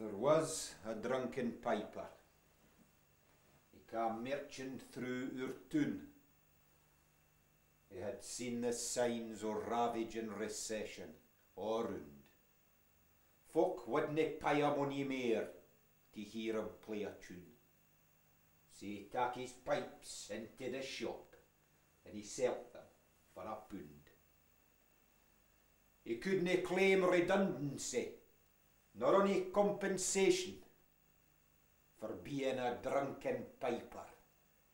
There was a drunken piper. He came marching through our town. He had seen the signs of ravage and recession all round. Folk wouldn't pay him money more to hear him play a tune. So he took his pipes into the shop and he sold them for £1. He couldn't claim redundancy nor any compensation for being a drunken piper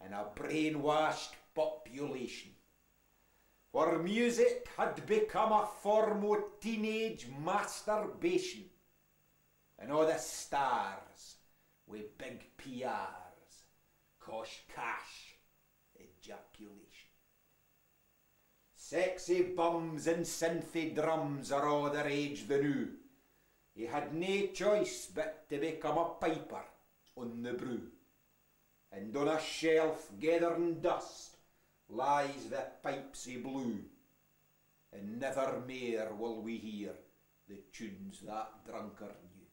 in a brainwashed population, where music had become a form of teenage masturbation, and all the stars with big PRs cost cash ejaculation. Sexy bums and synthy drums are all the rage the new. He had no choice but to become a piper on the brew. And on a shelf gathering dust lies the pipes he blew. And never more will we hear the tunes that drunkard knew.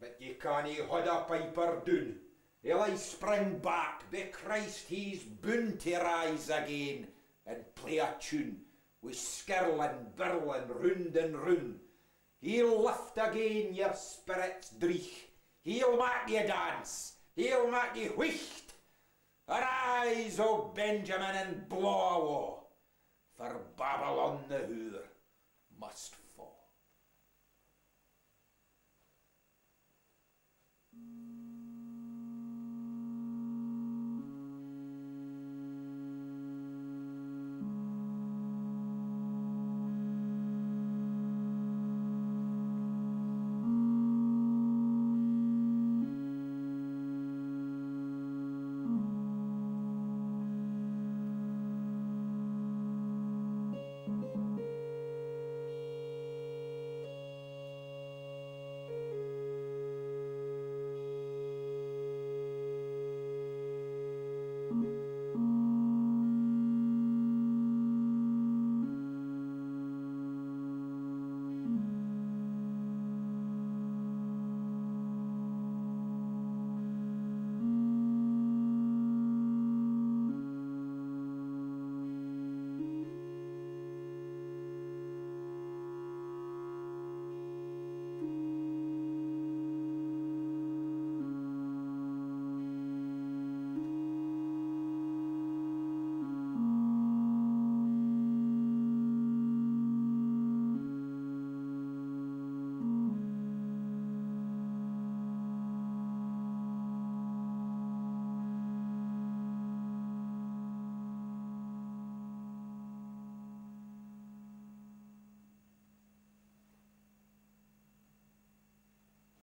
But ye cannae hold a piper doon. He'll aye spring back, be Christ he's bound to rise again and play a tune with skirling, birling, round and round. He'll lift again your spirits dreich. He'll make you dance, he'll make you wheecht. Arise, O Benjamin, and blow, for Babylon the whore must